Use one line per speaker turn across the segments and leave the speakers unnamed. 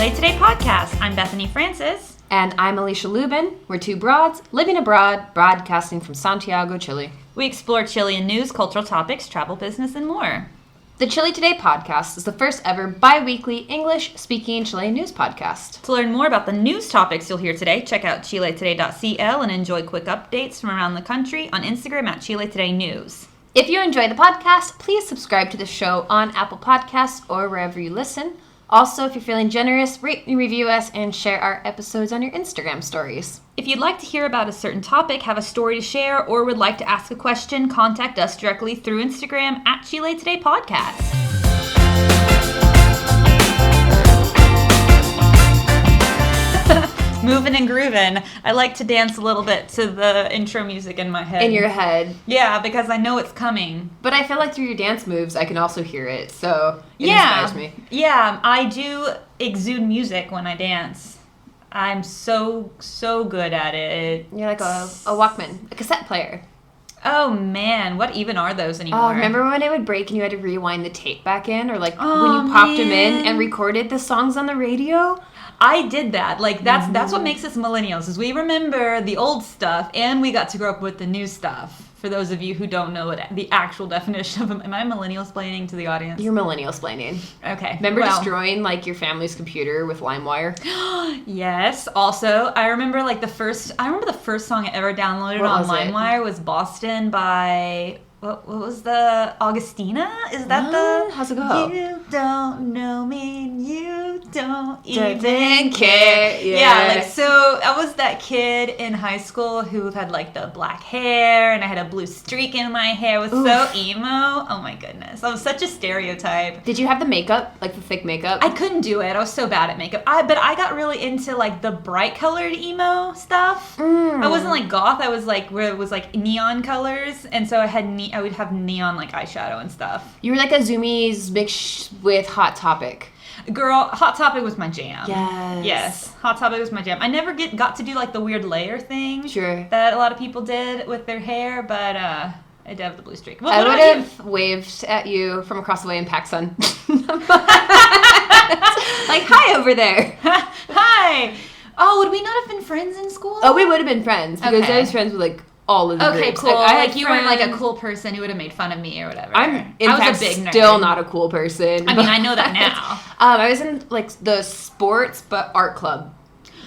Chile Today podcast. I'm Bethany Francis.
And I'm Alisha Lubin. We're two broads living abroad, broadcasting from Santiago, Chile.
We explore Chilean news, cultural topics, travel, business, and more.
The Chile Today podcast is the first ever bi-weekly English-speaking Chilean news podcast.
To learn more about the news topics you'll hear today, check out chiletoday.cl and enjoy quick updates from around the country on Instagram at Chile Today News.
If you enjoy the podcast, please subscribe to the show on Apple Podcasts or wherever you listen. Also, if you're feeling generous, rate and review us and share our episodes on your Instagram stories.
If you'd like to hear about a certain topic, have a story to share, or would like to ask a question, contact us directly through Instagram at Chile Today Podcast. Moving and grooving. I like to dance a little bit to the intro music in my head.
In your head.
Yeah, because I know it's coming.
But I feel like through your dance moves, I can also hear it, so it inspires me.
Yeah, I do exude music when I dance. I'm so good at it.
You're like a Walkman, a cassette player.
Oh man, what even are those anymore?
Oh, remember when it would break and you had to rewind the tape back in? Or like when you popped them in and recorded the songs on the radio?
I did that. Like that's what makes us millennials, is we remember the old stuff and we got to grow up with the new stuff. For those of you who don't know what the actual definition of am I millennial-splaining to the audience?
You're millennial-splaining.
Okay.
Remember destroying like your family's computer with LimeWire?
Yes. Also, I remember the first song I ever downloaded on LimeWire was Boston by what was the Augustina? Is that the
How's it go?
You don't know me, you don't
even care.
Yeah, so I was that kid in high school who had the black hair and I had a blue streak in my hair. It was so emo. Oh my goodness. I was such a stereotype.
Did you have the makeup? Like the thick makeup?
I couldn't do it. I was so bad at makeup. But I got really into the bright colored emo stuff. I wasn't goth. I was where it was neon colors, and so I would have neon eyeshadow and stuff.
You were like a Zoomies mixed with Hot Topic.
Girl, Hot Topic was my jam.
Yes.
Hot Topic was my jam. I never got to do the weird layer thing that a lot of people did with their hair, but I did have the blue streak.
I would have waved at you from across the way in PacSun. Hi over there.
Hi. Oh, would we not have been friends in school?
Oh, we would have been friends because I was friends with all of the groups.
Cool. You
friends.
weren't a cool person who would have made fun of me or whatever.
I was a big nerd. Still not a cool person.
I mean, I know that now.
I was in the sports but art club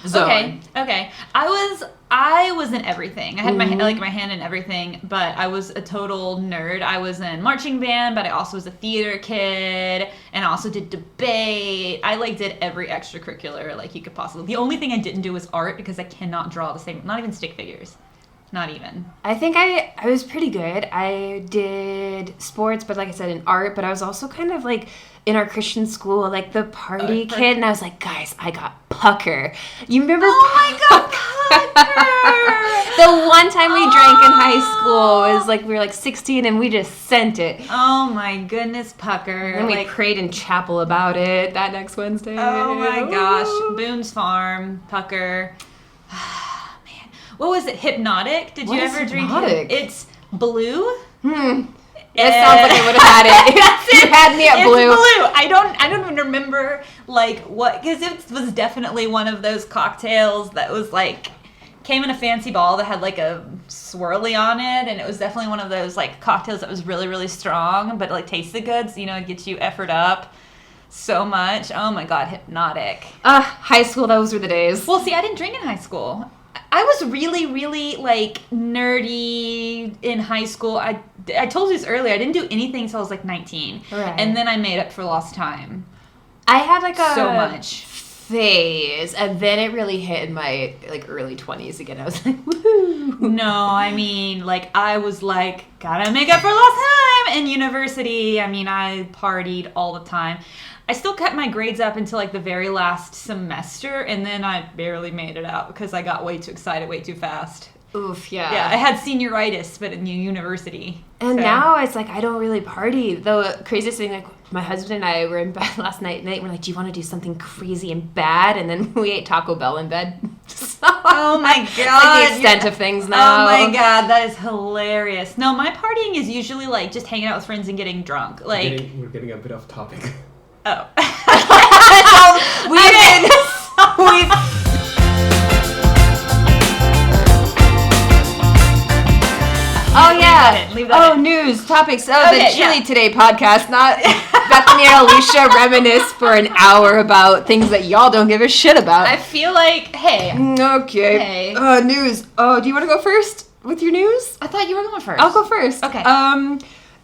zone.
Okay. I was in everything. I had my hand in everything, but I was a total nerd. I was in marching band, but I also was a theater kid, and I also did debate. I did every extracurricular you could possibly. The only thing I didn't do was art because I cannot draw the same. Not even stick figures. Not even.
I think I was pretty good. I did sports, but like I said, in art, but I was also kind of in our Christian school, the party kid, and I was like, guys, I got pucker. You remember?
Oh my God, pucker!
The one time we drank in high school was we were 16 and we just sent it.
Oh my goodness, pucker.
And we prayed in chapel about it that next Wednesday.
Oh my gosh. Boone's Farm, pucker. What was it? Hypnotic? Did you ever drink it? It's blue.
It sounds like I would have had it.
That's it.
You had me at blue.
It's blue. I don't even remember what, because it was definitely one of those cocktails that was came in a fancy ball that had a swirly on it, and it was definitely one of those cocktails that was really, really strong, but tasted good, so it gets you efforted up so much. Oh my God, Hypnotic.
High school, those were the days.
Well, see, I didn't drink in high school. I was really, really nerdy in high school. I told you this earlier. I didn't do anything until I was 19, and then I made up for lost time.
I had
so much
phase, and then it really hit in my early 20s again. I was woohoo.
No, I mean I was gotta make up for lost time in university. I mean, I partied all the time. I still kept my grades up until the very last semester, and then I barely made it out because I got way too excited way too fast.
Oof, yeah.
Yeah, I had senioritis, but in university.
And now it's I don't really party. The craziest thing, my husband and I were in bed last night, and we're do you want to do something crazy and bad? And then we ate Taco Bell in bed.
Oh my God.
The extent of things now.
Oh my God, that is hilarious. No, my partying is usually just hanging out with friends and getting drunk.
We're getting a bit off topic.
Oh.
That's all
Leave that in.
News topics of the Chili Today podcast. Not Bethany and Alisha reminisce for an hour about things that y'all don't give a shit about.
I feel like, hey.
Okay. News. Oh, do you want to go first with your news?
I thought you were going first.
I'll go first.
Okay.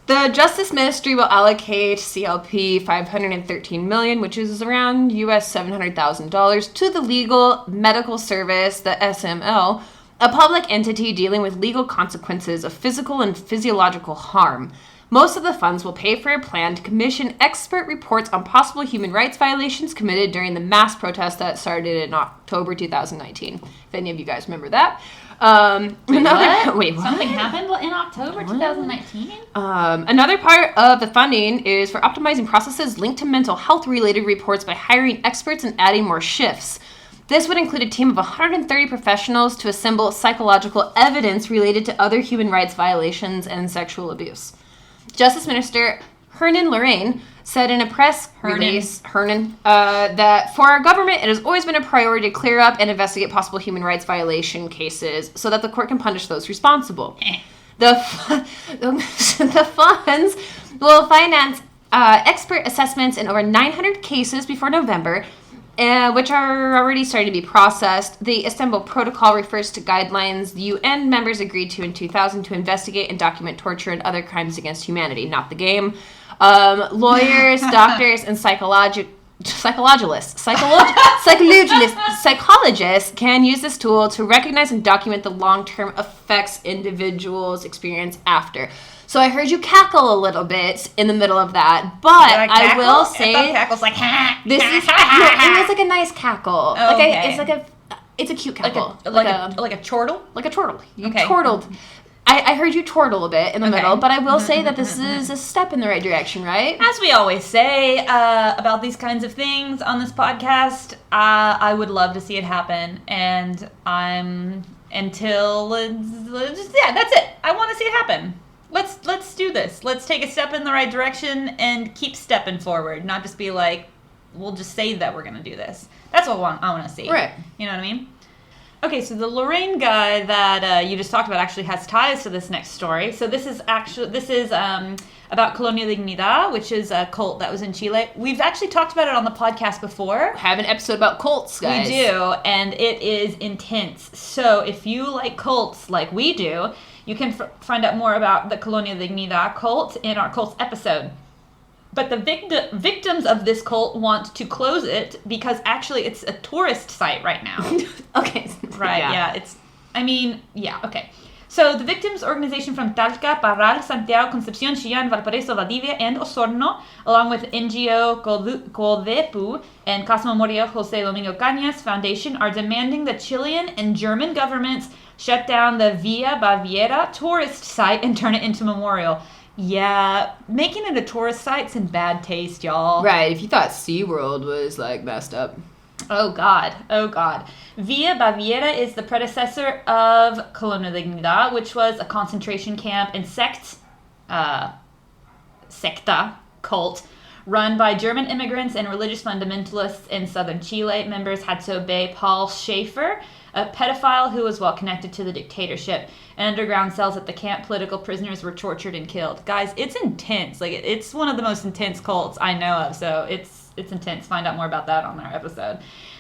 The Justice Ministry will allocate CLP $513 million, which is around US $700,000, to the Legal Medical Service, the SML, a public entity dealing with legal consequences of physical and physiological harm. Most of the funds will pay for a plan to commission expert reports on possible human rights violations committed during the mass protest that started in October 2019. If any of you guys remember that.
Wait, what? Something happened in October 2019?
Another part of the funding is for optimizing processes linked to mental health-related reports by hiring experts and adding more shifts. This would include a team of 130 professionals to assemble psychological evidence related to other human rights violations and sexual abuse. Justice Minister Hernan Lorraine said in a press release that for our government, it has always been a priority to clear up and investigate possible human rights violation cases so that the court can punish those responsible. The funds will finance expert assessments in over 900 cases before November, which are already starting to be processed. The Istanbul Protocol refers to guidelines the UN members agreed to in 2000 to investigate and document torture and other crimes against humanity, not the game. Lawyers, doctors, and psychologists can use this tool to recognize and document the long-term effects individuals experience after. So I heard you cackle a little bit in the middle of that, but I will say
cackle's like
this is it was like a nice cackle.
Oh,
It's a cute cackle,
like a chortle,
like a chortle. You
okay.
chortled. I heard you chortle a bit in the middle, but I will say that this is a step in the right direction, right?
As we always say about these kinds of things on this podcast, I would love to see it happen, and that's it. I want to see it happen. Let's do this. Let's take a step in the right direction and keep stepping forward, not just be like, we'll just say that we're going to do this. That's what I want to see.
Right.
You know what I mean? Okay, so the Lorraine guy that you just talked about actually has ties to this next story. So this is about Colonia Dignidad, which is a cult that was in Chile. We've actually talked about it on the podcast before.
Have an episode about cults, guys.
We do, and it is intense. So if you like cults like we do, you can find out more about the Colonia Dignidad cult in our cults episode. But the victims of this cult want to close it because actually it's a tourist site right now.
Okay.
Right, okay. So the victims organization from Talca, Parral, Santiago, Concepcion, Chillán, Valparaiso, Valdivia, and Osorno, along with NGO Codepu and Casa Memoria José Domingo Cañas Foundation, are demanding the Chilean and German governments shut down the Via Baviera tourist site and turn it into a memorial. Yeah, making it a tourist site's in bad taste, y'all.
Right, if you thought SeaWorld was, messed up.
Oh, God. Via Baviera is the predecessor of Colonia Dignidad, which was a concentration camp and secta cult run by German immigrants and religious fundamentalists in southern Chile. Members had to obey Paul Schaefer, a pedophile who was well connected to the dictatorship. In underground cells at the camp, political prisoners were tortured and killed. Guys, it's intense. It's one of the most intense cults I know of, so it's intense. Find out more about that on our episode.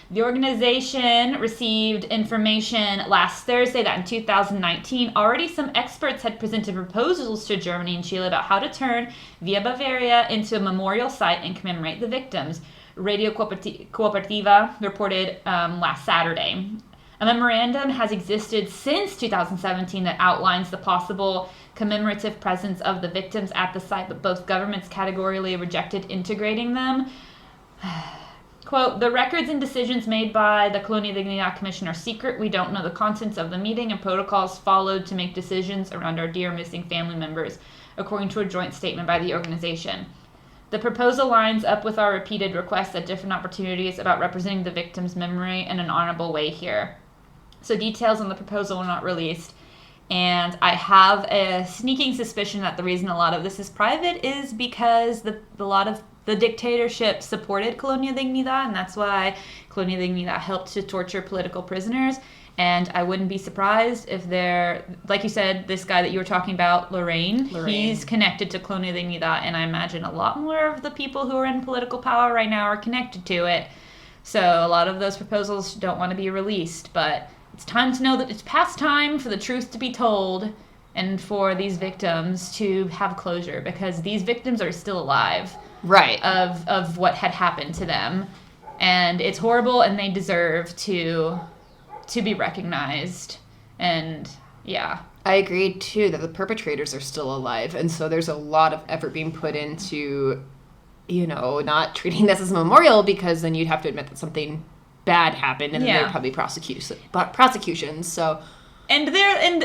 The organization received information last Thursday that in 2019, already some experts had presented proposals to Germany and Chile about how to turn Via Bavaria into a memorial site and commemorate the victims. Radio Cooperativa reported last Saturday. A memorandum has existed since 2017 that outlines the possible commemorative presence of the victims at the site, but both governments categorically rejected integrating them. Quote, the records and decisions made by the Colonia Dignidad Commission are secret. We don't know the contents of the meeting and protocols followed to make decisions around our dear missing family members, according to a joint statement by the organization. The proposal lines up with our repeated requests at different opportunities about representing the victims' memory in an honorable way here. So details on the proposal were not released, and I have a sneaking suspicion that the reason a lot of this is private is because a lot of the dictatorship supported Colonia Dignidad, and that's why Colonia Dignidad helped to torture political prisoners. And I wouldn't be surprised if they're, like you said, this guy that you were talking about, Lorraine. He's connected to Colonia Dignidad, and I imagine a lot more of the people who are in political power right now are connected to it. So a lot of those proposals don't want to be released, but it's time to know that it's past time for the truth to be told and for these victims to have closure, because these victims are still alive.
Right.
Of what had happened to them. And it's horrible, and they deserve to be recognized. And yeah.
I agree too that the perpetrators are still alive, and so there's a lot of effort being put into, not treating this as a memorial, because then you'd have to admit that something bad happened, and then there'd probably prosecutions. So, and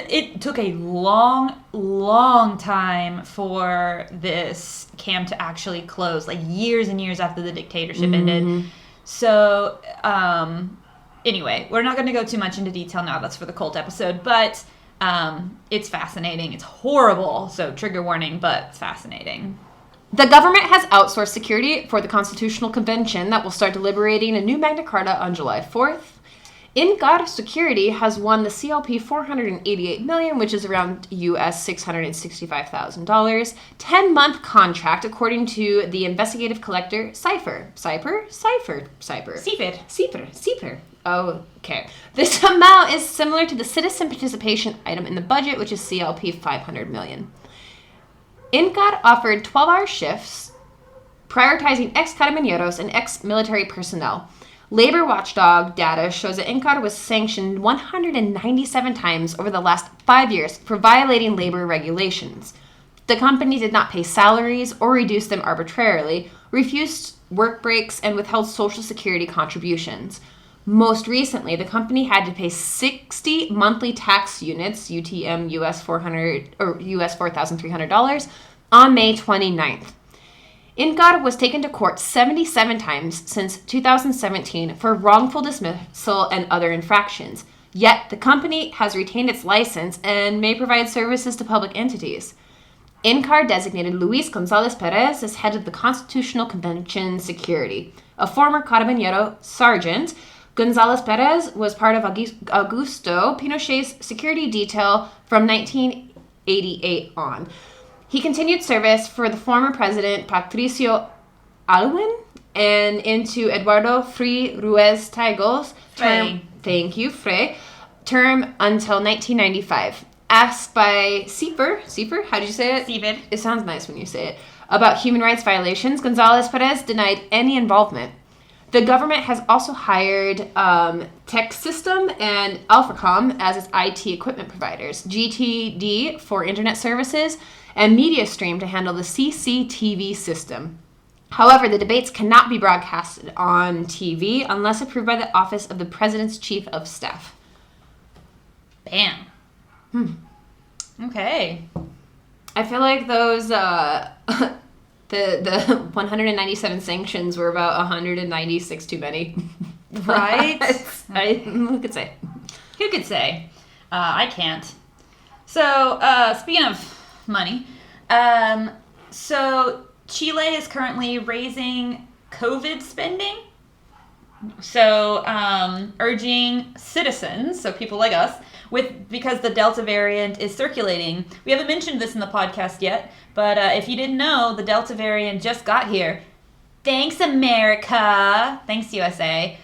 it took a long time for this camp to actually close, like years and years after the dictatorship ended. So, anyway, we're not going to go too much into detail now. That's for the cult episode, but it's fascinating. It's horrible, so trigger warning, but it's fascinating.
The government has outsourced security for the Constitutional Convention that will start deliberating a new Magna Carta on July 4th. INCAR Security has won the CLP $488 million, which is around US $665,000, 10-month contract, according to the investigative collector Cipher. Oh, okay. This amount is similar to the citizen participation item in the budget, which is CLP $500 million. INCAR offered 12-hour shifts, prioritizing ex-carabineros and ex-military personnel. Labor watchdog data shows that INCAR was sanctioned 197 times over the last 5 years for violating labor regulations. The company did not pay salaries or reduce them arbitrarily, refused work breaks, and withheld Social Security contributions. Most recently, the company had to pay 60 monthly tax units, UTM US $4,300, on May 29th. INCAR was taken to court 77 times since 2017 for wrongful dismissal and other infractions. Yet, the company has retained its license and may provide services to public entities. INCAR designated Luis Gonzalez Perez as head of the Constitutional Convention Security. A former Carabinero sergeant, Gonzalez Perez was part of Augusto Pinochet's security detail from 1988 on. He continued service for the former president Patricio Aylwin and into Eduardo Frei Ruiz Tago's term. Thank you, Frei. Term until 1995. Asked by Cipher, how did you say it?
Cipher.
It sounds nice when you say it. About human rights violations, Gonzalez Perez denied any involvement. The government has also hired Tech System and Alphacom as its IT equipment providers, GTD for internet services, and MediaStream to handle the CCTV system. However, the debates cannot be broadcasted on TV unless approved by the Office of the President's Chief of Staff.
Bam. Okay.
I feel like those, the 197 sanctions were about 196 too many.
Right?
Who could say?
Who could say? I can't. So, speaking of money, so Chile is currently raising COVID spending. So, urging citizens, so people like us, because the Delta variant is circulating. We haven't mentioned this in the podcast yet, but if you didn't know, the Delta variant just got here. Thanks, America. Thanks, USA.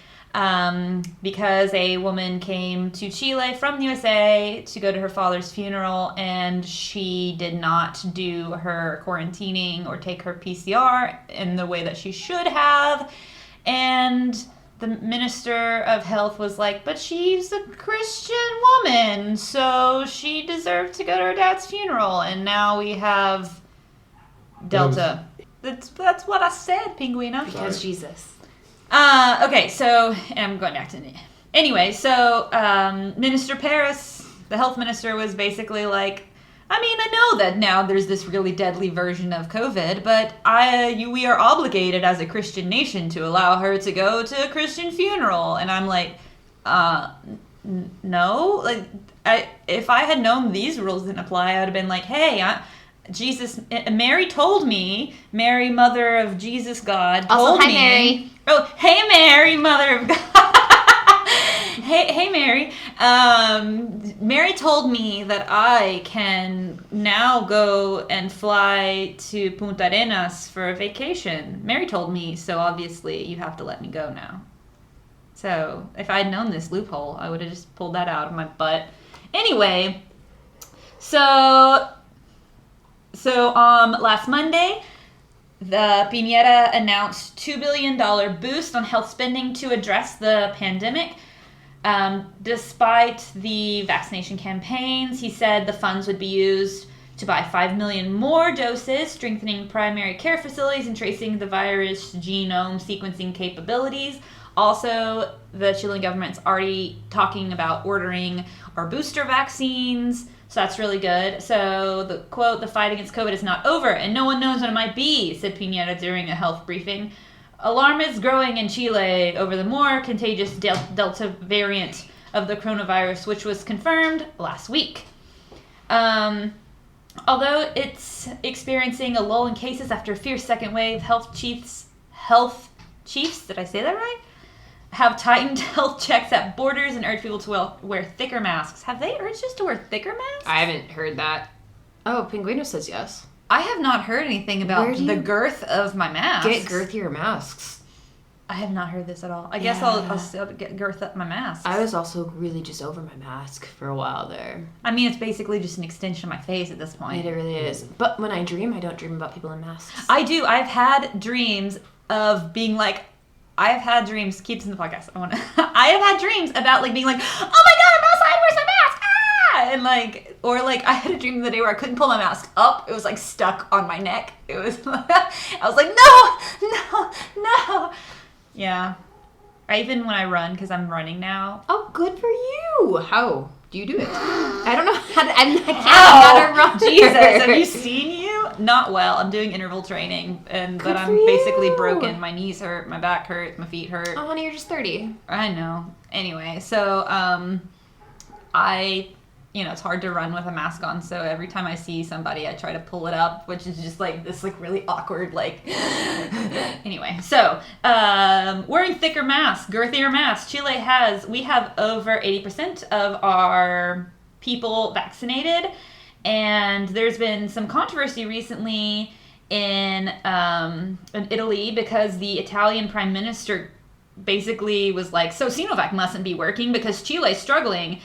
Because a woman came to Chile from the USA to go to her father's funeral, and she did not do her quarantining or take her PCR in the way that she should have. And the Minister of Health was like, but she's a Christian woman, so she deserved to go to her dad's funeral. And now we have Delta. That's what I said, Pinguina.
Because Jesus.
Okay, so I'm going back to the... Anyway, so Minister Paris, the health minister, was basically like, I mean, I know that now there's this really deadly version of COVID, but we are obligated as a Christian nation to allow her to go to a Christian funeral. And I'm like, no. Like, if I had known these rules didn't apply, I would have been like, hey, Mary told me, Mary, mother of Jesus God, told
also, hi,
me.
Mary.
Oh, hey, Mary, mother of God. Hey, Mary. Mary told me that I can now go and fly to Punta Arenas for a vacation. Mary told me, so obviously you have to let me go now. So if I had known this loophole, I would have just pulled that out of my butt. Anyway, so last Monday, the Piñera announced $2 billion boost on health spending to address the pandemic. Despite the vaccination campaigns, he said the funds would be used to buy 5 million more doses, strengthening primary care facilities and tracing the virus genome sequencing capabilities. Also, the Chilean government's already talking about ordering our booster vaccines, so that's really good. So, the quote, "The fight against COVID is not over, and no one knows when it might be," said Piñera during a health briefing. Alarm is growing in Chile over the more contagious Delta variant of the coronavirus, which was confirmed last week. Although it's experiencing a lull in cases after a fierce second wave, health chiefs, did I say that right? Have tightened health checks at borders and urged people to wear thicker masks. Have they urged us to wear thicker masks?
I haven't heard that. Oh, Pinguino says yes.
I have not heard anything about the girth of my masks.
Get girthier masks.
I have not heard this at all. I guess I'll still get girth up my masks.
I was also really just over my mask for a while there.
I mean, it's basically just an extension of my face at this point.
It really is. But when I dream, I don't dream about people in masks.
I do. I've had dreams of being like, keep this in the podcast. I have had dreams about like being like, oh my God, I'm outside, where's my mask? Ah! And like, or like I had a dream the other day where I couldn't pull my mask up. It was like stuck on my neck. It was, I was like, no. Yeah. Even when I run, because I'm running now.
Oh, good for you. How do you do it? I don't know how to, I'm not a runner.
Jesus, have you seen you? Not well. I'm doing interval training, but I'm basically broken. My knees hurt, my back hurt, my feet hurt.
Oh, honey, you're just 30.
I know. Anyway, so it's hard to run with a mask on, so every time I see somebody, I try to pull it up, which is just like this like really awkward like anyway, so wearing thicker masks, girthier masks. We have over 80% of our people vaccinated, and there's been some controversy recently in Italy because the Italian prime minister basically was like, so Sinovac mustn't be working because Chile's struggling.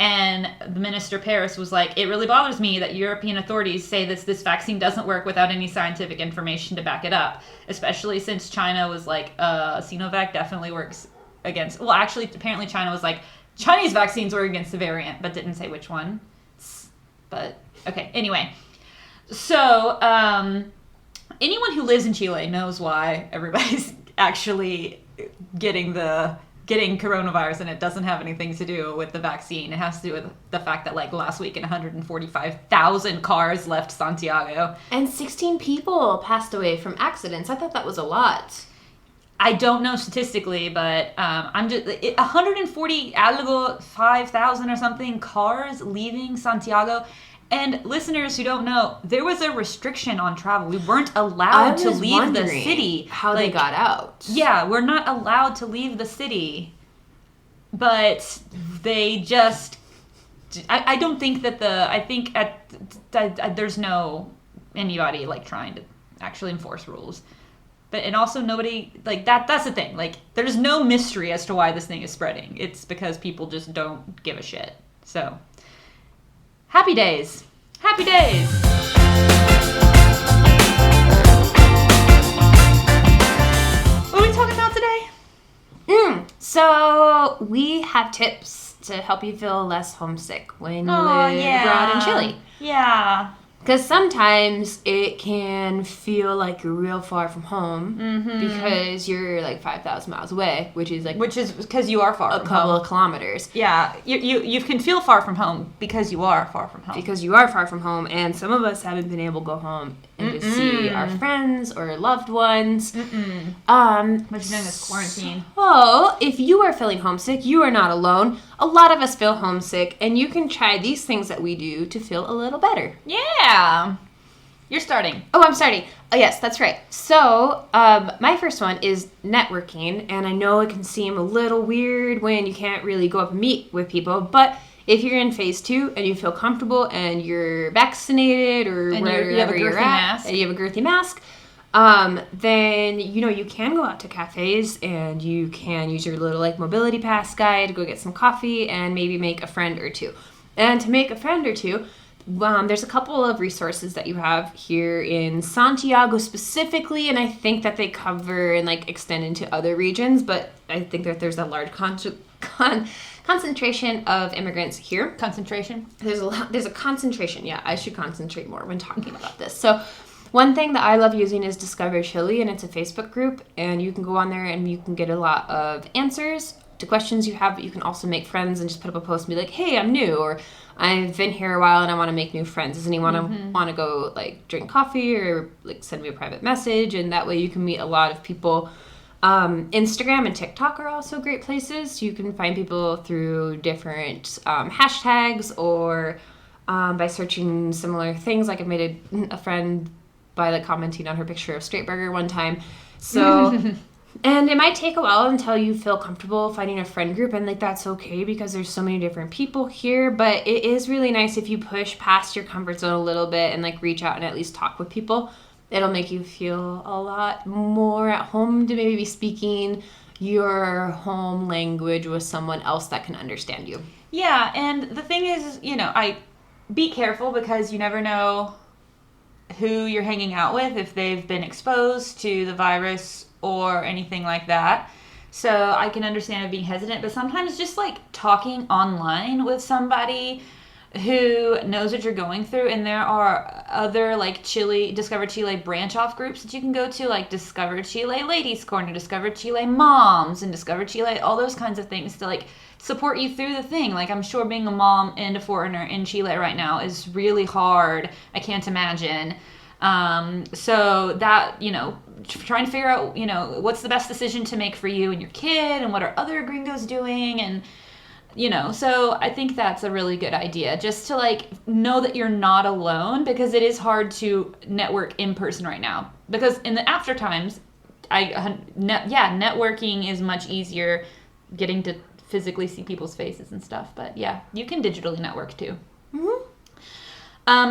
And the minister Paris was like, it really bothers me that European authorities say this vaccine doesn't work without any scientific information to back it up, especially since China was like, Sinovac definitely works against, well, actually, apparently China was like, Chinese vaccines work against the variant, but didn't say which one. But, okay, anyway. So, anyone who lives in Chile knows why everybody's actually getting coronavirus, and it doesn't have anything to do with the vaccine. It has to do with the fact that like last week 145,000 cars left Santiago.
And 16 people passed away from accidents. I thought that was a lot.
I don't know statistically, but I'm just 5,000 or something cars leaving Santiago. And listeners who don't know, there was a restriction on travel. We weren't allowed to leave the city.
How they got out.
Yeah, we're not allowed to leave the city. But they just... I don't think that there's no anybody like trying to actually enforce rules. But and also nobody like that's the thing. Like there's no mystery as to why this thing is spreading. It's because people just don't give a shit. So happy days. Happy days. What are we talking about today?
So we have tips to help you feel less homesick when you live abroad in Chile.
Yeah.
Because sometimes it can feel like you're real far from home because you're like 5,000 miles away, which is because you are far from home. A couple of kilometers.
Yeah, you can feel far from home because you are far from home.
Because you are far from home, and some of us haven't been able to go home and to see our friends or loved ones.
What you doing this quarantine?
So, if you are feeling homesick, you are not alone. A lot of us feel homesick, and you can try these things that we do to feel a little better.
Yeah. You're starting.
Oh, I'm starting. Oh, yes, that's right. So, my first one is networking, and I know it can seem a little weird when you can't really go up and meet with people, but if you're in phase 2 and you feel comfortable and you're vaccinated or
And
wherever
you have a girthy
you're at,
mask.
and you have a girthy mask, then, you can go out to cafes and you can use your little, mobility pass guide, go get some coffee, and maybe make a friend or two. And to make a friend or two, there's a couple of resources that you have here in Santiago specifically, and I think that they cover and extend into other regions, but I think that there's a large concentration of immigrants here.
Concentration?
There's a concentration. Yeah, I should concentrate more when talking about this. So one thing that I love using is Discover Chile, and it's a Facebook group, and you can go on there and you can get a lot of answers to questions you have, but you can also make friends and just put up a post and be like, hey, I'm new, or I've been here a while and I want to make new friends. Does anyone want to go drink coffee or send me a private message? And that way you can meet a lot of people. Instagram and TikTok are also great places. You can find people through different hashtags or by searching similar things. I've made a friend by commenting on her picture of Straight Burger one time. So and it might take a while until you feel comfortable finding a friend group, and that's okay because there's so many different people here, but it is really nice if you push past your comfort zone a little bit and reach out and at least talk with people. It'll make you feel a lot more at home to maybe be speaking your home language with someone else that can understand you.
Yeah, and the thing is, I be careful because you never know who you're hanging out with, if they've been exposed to the virus or anything like that. So I can understand it being hesitant, but sometimes just talking online with somebody who knows what you're going through, and there are other Discover Chile branch off groups that you can go to, Discover Chile Ladies Corner, Discover Chile Moms, and Discover Chile, all those kinds of things to support you through the thing. I'm sure being a mom and a foreigner in Chile right now is really hard. I can't imagine. So that, trying to figure out, what's the best decision to make for you and your kid, and what are other gringos doing, and so I think that's a really good idea, just to know that you're not alone, because it is hard to network in person right now, because in the after times, networking is much easier, getting to physically see people's faces and stuff, but yeah, you can digitally network too.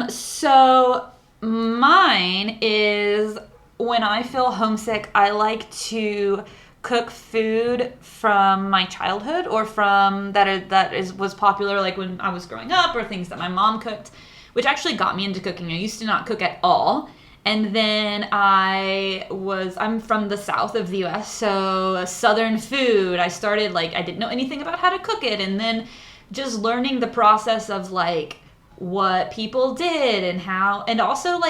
So mine is, when I feel homesick, I like to cook food from my childhood, or from was popular when I was growing up, or things that my mom cooked, which actually got me into cooking. I used to not cook at all, and then I'm from the south of the US, so Southern food. I started I didn't know anything about how to cook it, and then just learning the process of what people did and how, and also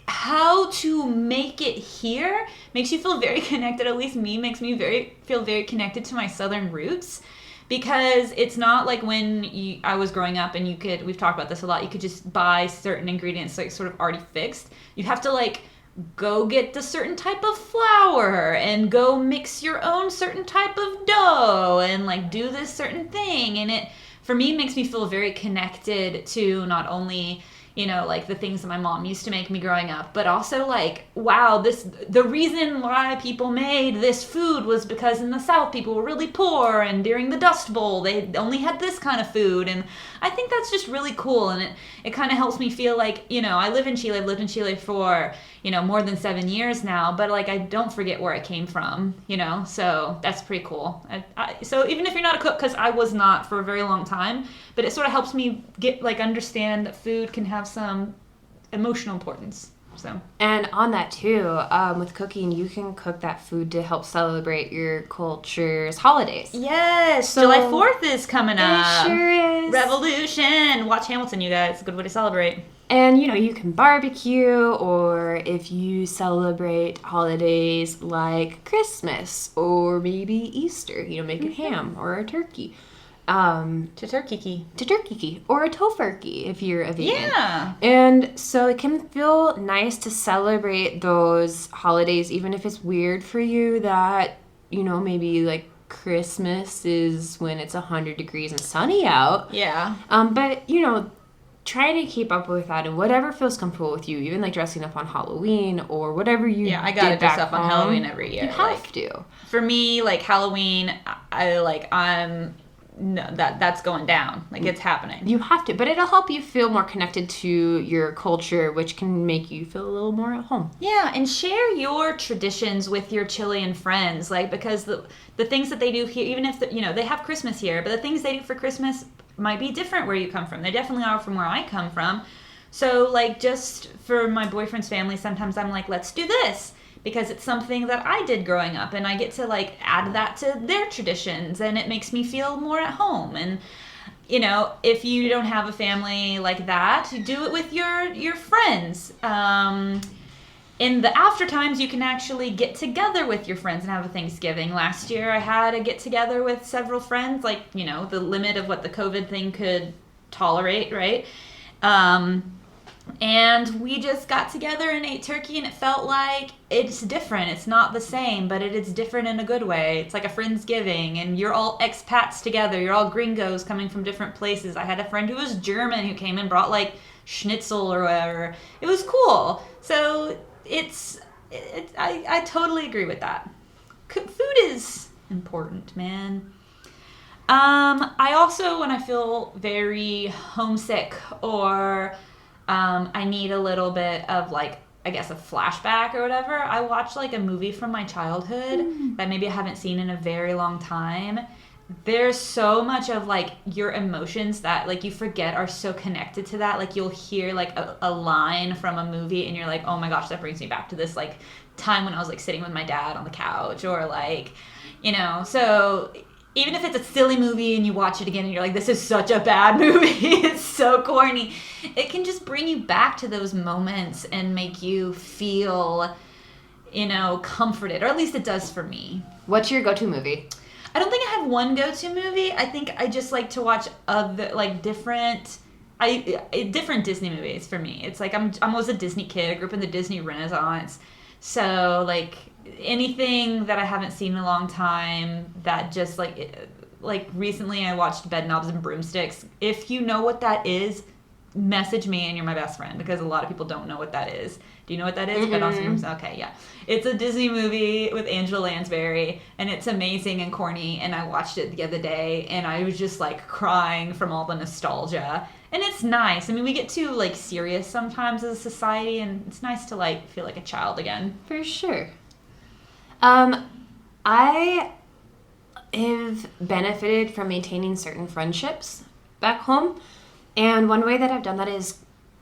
how to make it here makes you feel very connected. At least me, makes me feel very connected to my Southern roots, because it's not when I was growing up and we've talked about this a lot, you could just buy certain ingredients sort of already fixed. You have to go get the certain type of flour and go mix your own certain type of dough and do this certain thing, and it for me makes me feel very connected to not only the things that my mom used to make me growing up, but also wow, the reason why people made this food was because in the South people were really poor, and during the Dust Bowl they only had this kind of food, and I think that's just really cool, and it kind of helps me feel I live in Chile. I've lived in Chile for more than 7 years now, but I don't forget where I came from, so that's pretty cool. So even if you're not a cook, because I was not for a very long time, but it sort of helps me get understand that food can have some emotional importance. So, and
on that too, with cooking, you can cook that food to help celebrate your culture's holidays.
Yes, so, July 4th is coming up.
It sure is.
Revolution. Watch Hamilton, you guys. It's a good way to celebrate.
And, you can barbecue, or if you celebrate holidays like Christmas or maybe Easter, make a ham or a turkey.
Taturkiki.
Or a tofurkey if you're a vegan.
Yeah.
And so it can feel nice to celebrate those holidays, even if it's weird for you that, maybe Christmas is when it's 100 degrees and sunny out.
Yeah.
But, try to keep up with that and whatever feels comfortable with you, even like dressing up on Halloween or whatever you
I gotta dress up on Halloween every year.
You have to.
For me, like Halloween, that's going down. Like it's happening.
You have to, but it'll help you feel more connected to your culture, which can make you feel a little more at home.
Yeah, and share your traditions with your Chilean friends, like because the things that they do here, even if they have Christmas here, but the things they do for Christmas might be different where you come from. They definitely are from where I come from. So like just for my boyfriend's family, sometimes I'm like, let's do this because it's something that I did growing up and I get to like add that to their traditions and it makes me feel more at home. And if you don't have a family like that, you do it with your friends. In the after times, you can actually get together with your friends and have a Thanksgiving. Last year, I had a get-together with several friends, like, the limit of what the COVID thing could tolerate, right? And we just got together and ate turkey, and it felt like it's different. It's not the same, but it is different in a good way. It's like a Friendsgiving, and you're all expats together. You're all gringos coming from different places. I had a friend who was German who came and brought, like, schnitzel or whatever. It was cool. So I totally agree with that. Food is important, man. I also, when I feel very homesick or I need a little bit of like, I guess a flashback or whatever, I watch like a movie from my childhood that maybe I haven't seen in a very long time. There's so much of like your emotions that like you forget are so connected to that. Like you'll hear like a line from a movie and you're like, oh my gosh, that brings me back to this like time when I was like sitting with my dad on the couch or like, so even if it's a silly movie and you watch it again and you're like, this is such a bad movie, it's so corny, it can just bring you back to those moments and make you feel, comforted, or at least it does for me.
What's your go-to movie?
I don't think I have one go-to movie. I think I just like to watch other, like, different Disney movies for me. It's like I was a Disney kid. I grew up in the Disney Renaissance. So, like, anything that I haven't seen in a long time that just, like recently I watched Bedknobs and Broomsticks. If you know what that is, message me and you're my best friend, because a lot of people don't know what that is. Do you know what that is? Mm-hmm. Okay, yeah. It's a Disney movie with Angela Lansbury, and it's amazing and corny, and I watched it the other day, and I was just, like, crying from all the nostalgia. And it's nice. I mean, we get too, like, serious sometimes as a society, and it's nice to, like, feel like a child again.
For sure. I have benefited from maintaining certain friendships back home, and one way that I've done that is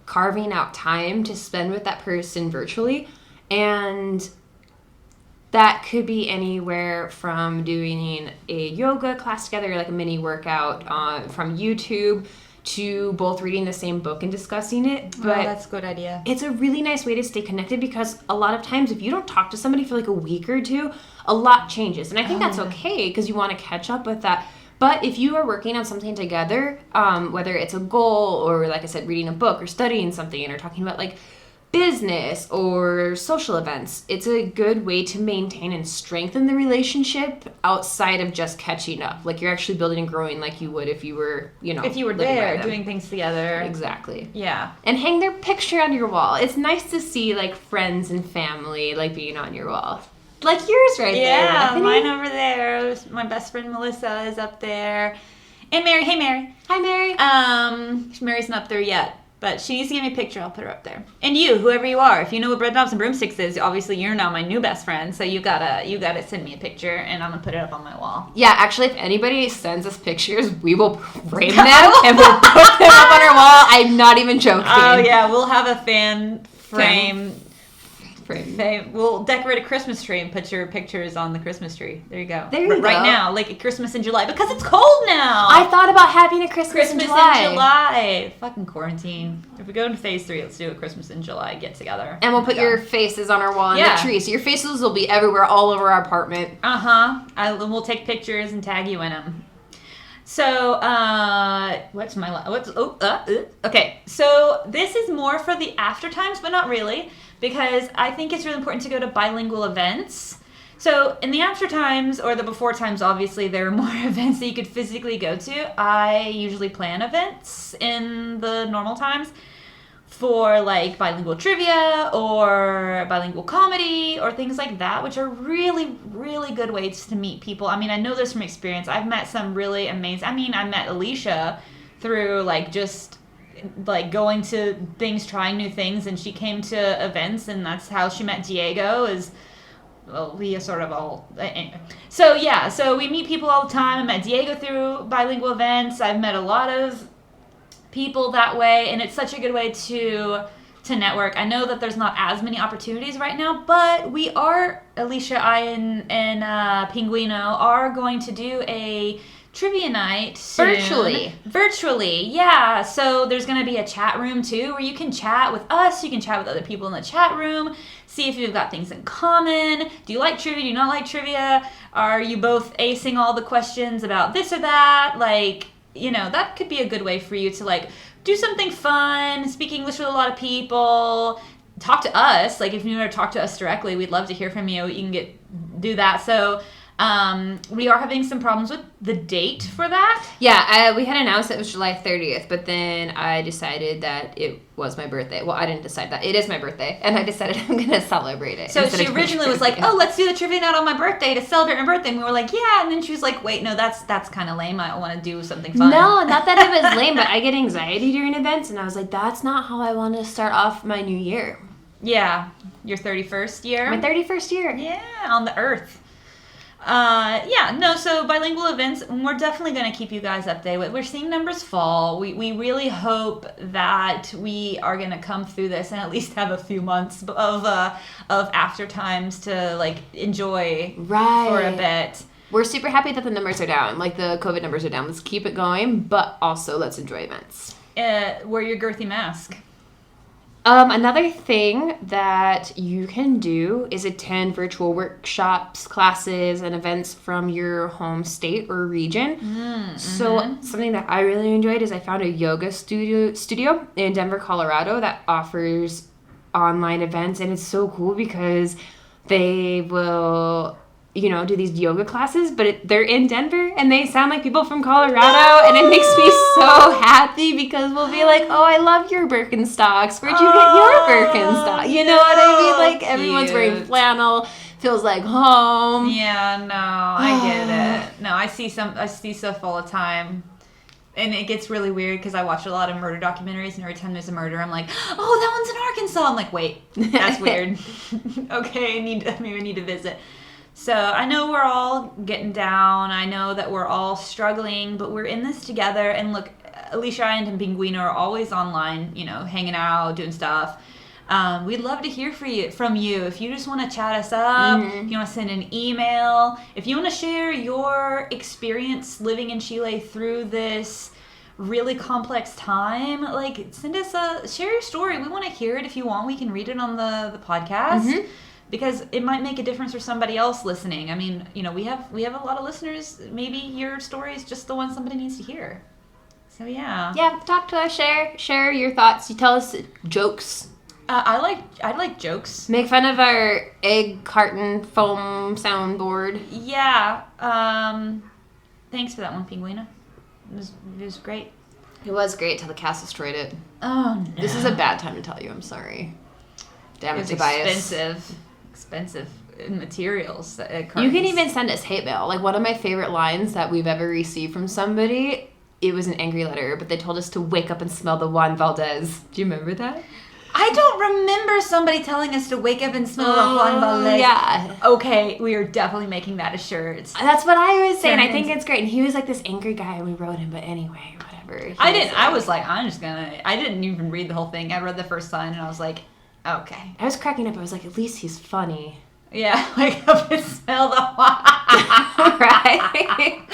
carving out time to spend with that person virtually, and that could be anywhere from doing a yoga class together, like a mini workout from YouTube, to both reading the same book and discussing it. But
that's a good idea.
It's a really nice way to stay connected, because a lot of times if you don't talk to somebody for like a week or two, a lot changes, and I think that's okay because you want to catch up with that. But if you are working on something together, whether it's a goal or, like I said, reading a book or studying something or talking about, like, business or social events, it's a good way to maintain and strengthen the relationship outside of just catching up. Like, you're actually building and growing like you would if you were, if you were
there doing things together.
Exactly.
Yeah.
And hang their picture on your wall. It's nice to see, like, friends and family, like, being on your wall. Like yours right there.
Yeah, mine over there. My best friend Melissa is up there. And Mary. Hey, Mary.
Hi, Mary.
Mary's not up there yet, but she needs to give me a picture. I'll put her up there. And you, whoever you are, if you know what Bedknobs and Broomsticks is, obviously you're now my new best friend, so you gotta send me a picture, and I'm gonna put it up on my wall.
Yeah, actually, if anybody sends us pictures, we will frame them and we'll put them up on our wall. I'm not even joking.
Oh yeah, we'll have a fan frame. We'll decorate a Christmas tree and put your pictures on the Christmas tree. There you go.
There you go.
Right now, like Christmas in July, because it's cold now.
I thought about having a Christmas in July.
Fucking quarantine. If we go into phase 3, let's do a Christmas in July get together.
And we'll put your faces on our wall on the tree. So your faces will be everywhere, all over our apartment.
We'll take pictures and tag you in them. So, okay. So this is more for the after times, but not really, because I think it's really important to go to bilingual events. So in the after times or the before times, obviously there are more events that you could physically go to. I usually plan events in the normal times for like bilingual trivia or bilingual comedy or things like that, which are really, really good ways to meet people. I mean, I know this from experience. I've met some really amazing, I met Alisha through like just like going to things, trying new things, and she came to events, and that's how she met Diego. Well, we sort of all anyway. So yeah, so we meet people all the time. I met Diego through bilingual events. I've met a lot of people that way, and it's such a good way to network. I know that there's not as many opportunities right now, but we are, Alisha, I, and Pinguino are going to do a trivia night soon. Virtually, yeah. So there's going to be a chat room too, where you can chat with us, you can chat with other people in the chat room, see if you've got things in common. Do you like trivia? Do you not like trivia? Are you both acing all the questions about this or that? Like, you know, that could be a good way for you to like do something fun, speak English with a lot of people, talk to us. Like if you want to talk to us directly, we'd love to hear from you. You can do that. So we are having some problems with the date for that.
Yeah, we had announced it was July 30th, but then I decided that it was my birthday. Well, I didn't decide that. It is my birthday, and I decided I'm going to celebrate it.
So she originally was like, oh, let's do the trivia night on my birthday to celebrate my birthday. And we were like, yeah. And then she was like, wait, no, that's kind of lame. I want to do something fun.
No, not that it was lame, but I get anxiety during events, and I was like, that's not how I want to start off my new year.
Yeah, your 31st year?
My 31st year.
Yeah, on the earth. So bilingual events, we're definitely going to keep you guys updated. We're seeing numbers fall. We really hope that we are going to come through this and at least have a few months of after times to like enjoy for a bit.
We're super happy that the numbers are down. Like the COVID numbers are down. Let's keep it going, but also let's enjoy events.
Wear your girthy mask.
Another thing that you can do is attend virtual workshops, classes, and events from your home state or region. Mm-hmm. So something that I really enjoyed is I found a yoga studio in Denver, Colorado that offers online events, and it's so cool because they will, do these yoga classes, but they're in Denver, and they sound like people from Colorado, and it makes me so happy because we'll be like, oh, I love your Birkenstocks. Where'd you get your Birkenstock? You know what I mean? Like, everyone's wearing flannel, feels like home.
Yeah, no, I get it. No, I see stuff all the time. And it gets really weird because I watch a lot of murder documentaries, and every time there's a murder, I'm like, oh, that one's in Arkansas. I'm like, wait, that's weird. Okay, maybe I need to visit. So I know we're all getting down. I know that we're all struggling, but we're in this together. And look, Alisha and Pinguino are always online, hanging out, doing stuff. We'd love to hear from you. If you just want to chat us up, if you want to send an email, if you want to share your experience living in Chile through this really complex time, like share your story. We want to hear it. If you want, we can read it on the podcast. Mm-hmm. Because it might make a difference for somebody else listening. I mean, we have a lot of listeners. Maybe your story is just the one somebody needs to hear. So yeah.
Yeah, talk to us. Share your thoughts. You tell us jokes.
I like jokes.
Make fun of our egg carton foam soundboard.
Yeah. Thanks for that one, Pinguina. It was great.
It was great till the cast destroyed it.
Oh no.
This is a bad time to tell you. I'm sorry. Damn it, Tobias.
Expensive materials.
You can even send us hate mail. Like, one of my favorite lines that we've ever received from somebody, it was an angry letter, but they told us to wake up and smell the Juan Valdez. Do you remember that?
I don't remember somebody telling us to wake up and smell the Juan Valdez.
Yeah.
Okay, we are definitely making that a shirt.
That's what I was saying. I think it's great. And he was like this angry guy, and we wrote him, but anyway, whatever. I
didn't even read the whole thing. I read the first line, and I was like, okay.
I was cracking up. I was like, at least he's funny.
Yeah, wake up and smell the wine.
Right?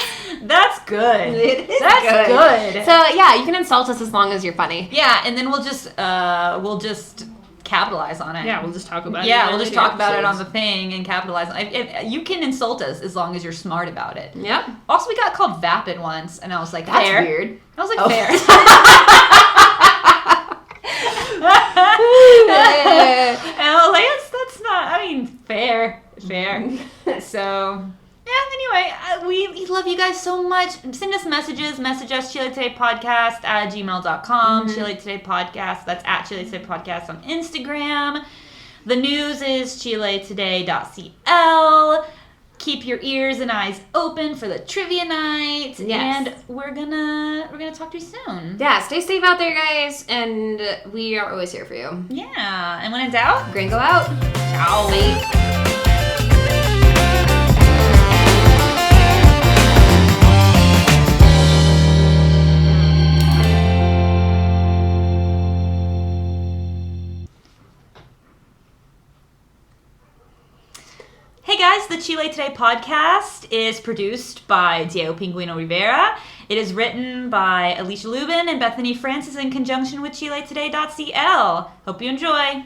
That's good.
It is
That's good.
So, yeah, you can insult us as long as you're funny.
Yeah, and then we'll just capitalize on it.
Yeah, we'll just talk about it.
Yeah, we'll just talk about it on the thing and capitalize on it. You can insult us as long as you're smart about it.
Yep.
Also, we got called vapid once, and I was like,
that's
fair.
Weird.
I was like, fair. And I was like, that's not, fair. messages, message us chiletodaypodcast@gmail.com. Chile Today Podcast, that's at Chile Today Podcast on Instagram. The news is chilettoday.cl. Keep your ears and eyes open for the trivia night.
Yes.
And we're gonna talk to you soon.
Yeah, stay safe out there, guys, and we are always here for you.
Yeah, and when in doubt,
Green, go out.
ciao.
Bye.
Hey guys, the Chile Today podcast is produced by Diego Pinguino Rivera. It is written by Alisha Lubin and Bethany Francis in conjunction with ChileToday.cl. Hope you enjoy.